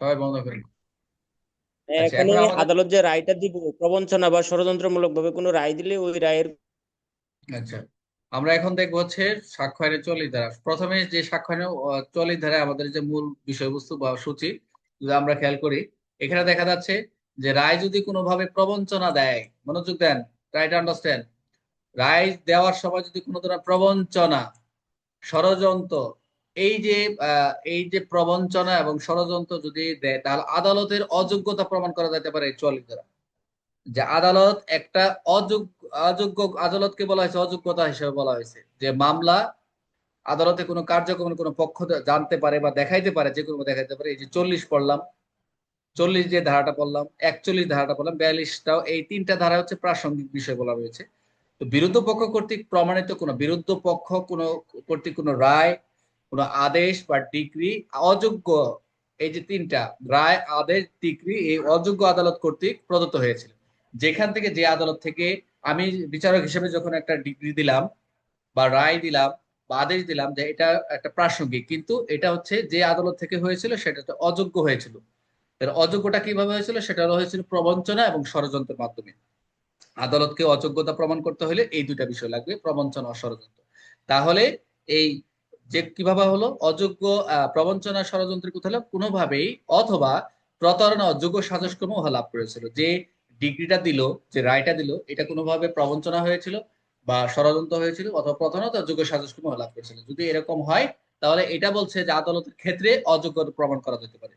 সবাই বন্ধ করেন। আচ্ছা, এখানে এখন আমাদের আদালত যে রায়টা দিব, প্রবঞ্চনা বা ষড়যন্ত্রমূলক ভাবে কোনো রায় দিলে ওই রায়ের। আচ্ছা, আমরা এখন দেখবো হচ্ছে সাক্ষ্য আইনের 40 ধারা। প্রথমে যে সাক্ষ্য আইনের 40 ধারায় আমাদের যে মূল বিষয়বস্তু বা সূচি, যদি আমরা খেয়াল করি, এখানে দেখা যাচ্ছে যে রায় যদি কোনোভাবে প্রবঞ্চনা দেয়, মনোযোগ দেন, ট্রাই টু আন্ডারস্ট্যান্ড। রায় দেওয়ার সময় যদি কোনো ধরনের প্রবঞ্চনা, ষড়যন্ত্র, এই যে প্রবঞ্চনা এবং ষড়যন্ত্র যদি দেয়, তাহলে আদালতের অযোগ্যতা প্রমাণ করা যেতে পারে এই 44 ধারা। যে আদালত একটা অযোগ্য, অযোগ্য আদালতকে বলা হয়েছে অযোগ্যতা হিসেবে বলা হয়েছে, যে মামলা আদালতে কোনো কার্যক্রম কোনো পক্ষ জানতে পারে বা দেখাইতে পারে, যে কোনো দেখাইতে পারে। এই যে 40 পড়লাম, 40 যে ধারাটা পড়লাম, 41 ধারাটা পড়লাম, 42টাও, এই তিনটা ধারা হচ্ছে প্রাসঙ্গিক বিষয় বলা হয়েছে। তো বিরুদ্ধ পক্ষ কর্তৃক প্রমাণিত কোনো বিরুদ্ধ পক্ষ কোনো কর্তৃক কোনো রায়, কোনো আদেশ বা ডিক্রি অযোগ্য, এই যে তিনটা রায়, আদেশ, ডিক্রি, এই অযোগ্য আদালত কর্তৃক প্রদত্ত হয়েছিল। যেখান থেকে, যে আদালত থেকে আমি বিচারক হিসেবে যখন একটা ডিগ্রি দিলাম বা রায় দিলাম বা আদেশ দিলাম যে এটা একটা প্রাসঙ্গিক, কিন্তু এটা হচ্ছে যে আদালত থেকে হয়েছিল সেটা তো অযোগ্য হয়েছিল। এর অযোগ্যটা কিভাবে হয়েছিল? সেটা হয়েছিল প্রবঞ্চনা এবং ষড়যন্ত্রের মাধ্যমে। আদালতকে অযোগ্যতা প্রমাণ করতে হলে এই দুইটা বিষয় লাগবে, প্রবঞ্চনা ও ষড়যন্ত্র। তাহলে এই যে কিভাবে হলো অযোগ্য, প্রবঞ্চনা ষড়যন্ত্রের কথা হলো কোনোভাবেই, অথবা প্রতারণা অযোগ্য সাজসক্রম উহা লাভ করেছিল। যে ডিগ্রিটা দিল, যে রায়টা দিল, এটা কোনোভাবে প্রবঞ্চনা হয়েছিল বা ষড়যন্ত্র হয়েছিল, অথবা প্রতারণা অযোগ্য সাজসক্রম উহা লাভ করেছিল। যদি এরকম হয়, তাহলে এটা বলছে যে আদালতের ক্ষেত্রে অযোগ্য প্রমাণ করা যেতে পারে।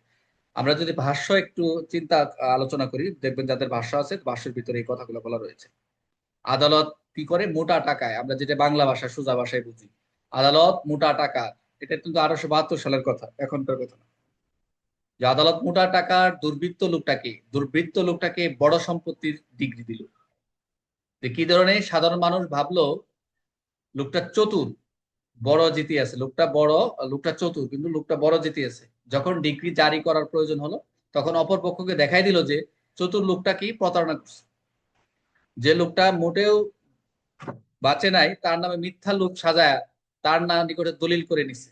আমরা যদি ভাষ্য একটু চিন্তা আলোচনা করি, দেখবেন যাদের ভাষ্য আছে, ভাষ্যের ভিতরে এই কথাগুলো বলা রয়েছে। আদালত কি করে? মোটা টাকায়, আমরা যেটা বাংলা ভাষা সোজা ভাষায় বুঝি, আদালত মোটা টাকা, এটা কিন্তু 1872 সালের কথা, এখনকার কথা না। যে আদালত মোটা টাকার দুর্বৃত্ত লোকটাকে বড় সম্পত্তির ডিগ্রি দিল। যে কি ধরনের? সাধারণ মানুষ ভাবলো লোকটা চতুর, বড় জিতে আছে, লোকটা বড়, লোকটা চতুর, কিন্তু লোকটা বড় জিতে আছে। যখন ডিগ্রি জারি করার প্রয়োজন হলো, তখন অপর পক্ষকে দেখাই দিল যে চতুর লোকটা কি প্রতারণা করছে। যে লোকটা মোটেও বাঁচে নাই, তার নামে মিথ্যা লোক সাজায় তার না নিকটে দলিল করে নিছে।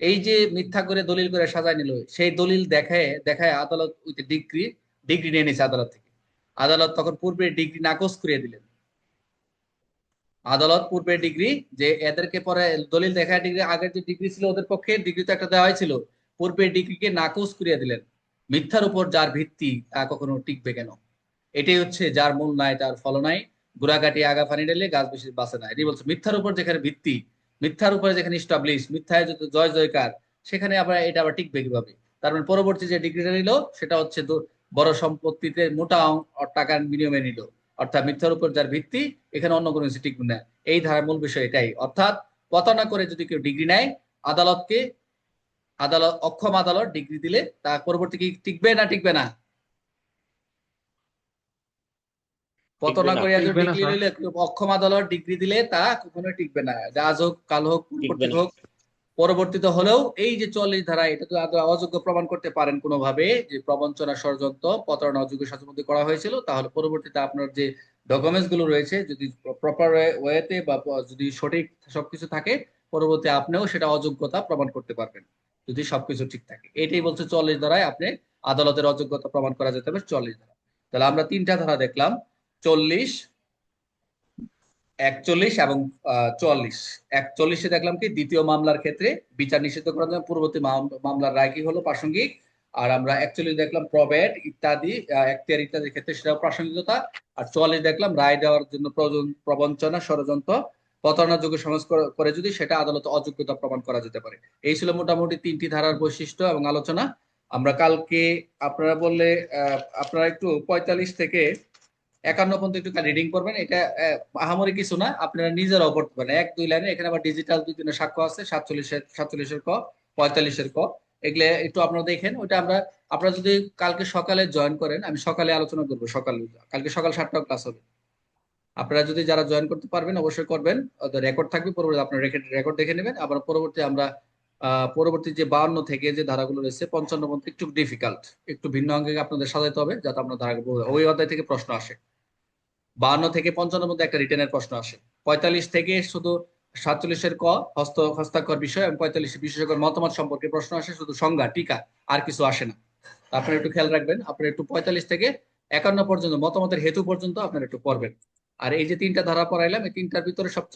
এই যে মিথ্যা করে দলিল করে সাজায় নিল, সেই দলিল দেখায় দেখায় আদালত উইথ ডিগ্রি, ডিগ্রি নিয়ে নিছে আদালত থেকে। আদালত তখন পূর্বে ডিগ্রি নাকচ করিয়ে দিলেন। আদালত পূর্বে ডিগ্রি, যে এদেরকে পরে দলিল দেখায় ডিগ্রি, আগের যে ডিগ্রি ছিল ওদের পক্ষে ডিগ্রি তো একটা দেওয়া হয়েছিল, পূর্বে ডিগ্রিকে নাকচ করিয়ে দিলেন। মিথ্যার উপর যার ভিত্তি, তা কখনো টিকবে কেন? এটাই হচ্ছে যার মূল নাই তার ফল নাই, গোড়া কাটিয়ে আগা পানি ঢেলে গাছ বেশি বাঁচে না। এটি বলছে মিথ্যার উপর যেখানে ভিত্তি, মিথ্যার উপরে যেখানে স্টাবলিশ, মিথ্যায় যত জয় জয়কার, সেখানে আবার এটা আবার টিকবে কিভাবে? তার মানে পরবর্তী যে ডিগ্রিটা নিল, সেটা হচ্ছে বড় সম্পত্তিতে মোটা টাকার বিনিময়ে নিল। অর্থাৎ মিথ্যার উপর যার ভিত্তি, এখানে অন্য কোনো কিছু টিকবে না। এই ধারার মূল বিষয় এটাই। অর্থাৎ প্রতারণা করে যদি কেউ ডিগ্রি নেয়, আদালতকে, আদালত অক্ষম আদালত ডিগ্রি দিলে তা পরবর্তী কি টিকবে না টিকবে না? টিকবে প্রতারণা না। করিয়া যদি টিকবে না ডিগ্রি স্যার। লইলে, অক্ষম আদালত ডিগ্রি দিলে তা কখনোই টিকবে না। যা আজ হোক কাল হোক টিকবে পরবর্তী না। হোক, পরবর্তীতে হলেও এই যে 40 ধারা, এটা তো অযোগ্য প্রমাণ করতে পারেন কোনোভাবে, যে প্রবঞ্চনা ষড়যন্ত্র প্রতারণা অযোগ্য শাস্তির মধ্যে করা হয়েছিল, তাহলে পরবর্তীতে আপনার যে ডকুমেন্টস গুলো রয়েছে, যদি প্রপার ওয়েতে বা যদি সঠিক সবকিছু থাকে, পরবর্তী আপনিও সেটা অযোগ্যতা প্রমাণ করতে পারবেন, যদি সবকিছু ঠিক থাকে। এটাই বলছে 40 ধারায় আপনি আদালতের অযোগ্যতা প্রমাণ করা যেতে হবে 40 ধারা। তাহলে আমরা তিনটা ধারা দেখলাম, 40, 41 এবং 44। 41-এ দেখলাম কি, দ্বিতীয় মামলার ক্ষেত্রে বিচার নিষিদ্ধ করার জন্য পূর্ববর্তী মামলার রায় কি হলো প্রাসঙ্গিক। আর আমরা 41 দেখলাম প্রবেট ইত্যাদি, এখতিয়ার ইত্যাদির ক্ষেত্রে সেটাও প্রাসঙ্গিকতা। আর 44 দেখলাম রায় দেওয়ার জন্য প্রবঞ্চনা ষড়যন্ত্র প্রতারণার যোগ্য সমাজ করে যদি, সেটা আদালত অযোগ্যতা প্রমাণ করা যেতে পারে। এই ছিল মোটামুটি তিনটি ধারার বৈশিষ্ট্য এবং আলোচনা। আমরা কালকে, আপনারা বললে, আপনারা একটু 45 থেকে 51 পর্যন্ত একটু রিডিং করবেন। এটা আহামরি কিছু না, আপনারা নিজেরাও পড়তে পারেন, 1-2 লাইনে। এখানে আবার ডিজিটাল 2-3 সাক্ষ্য আছে, 47-এর ক, 45-এর ক, এগুলো একটু আপনারা দেখেন। ওইটা আমরা, আপনারা যদি কালকে সকালে জয়েন করেন, আমি সকালে আলোচনা করবো, সকালে, কালকে সকাল 7টায় ক্লাস হবে। আপনারা যদি যারা জয়েন করতে পারবেন অবশ্যই করবেন, রেকর্ড থাকবে, পরবর্তী আপনার রেকর্ড দেখে নেবেন। আবার পরবর্তী আমরা পরবর্তী যে 52 থেকে যে ধারাগুলো রয়েছে, 55 পর্যন্ত একটু ডিফিকাল্ট, একটু ভিন্ন অঙ্গে আপনাদের সাজাতে হবে, যাতে আপনার ধারাগুলো ওই অধ্যায় থেকে প্রশ্ন আসে। 52 থেকে 55 মধ্যে একটা রিটেনের প্রশ্ন আসে। 45 থেকে শুধু 47-এর ক হস্তাক্ষর বিষয় এবং 45 বিশেষজ্ঞের মতামত সম্পর্কে প্রশ্ন আসে, শুধু সংজ্ঞা টিকা, আর কিছু আসে না। আপনারা একটু খেয়াল রাখবেন, আপনারা একটু 45 থেকে 51 পর্যন্ত মতামতের হেতু পর্যন্ত আপনারা একটু পড়বেন। আর এই যে 3টা ধারা পড়াইলাম, এই 3টার ভিতরে সবচেয়ে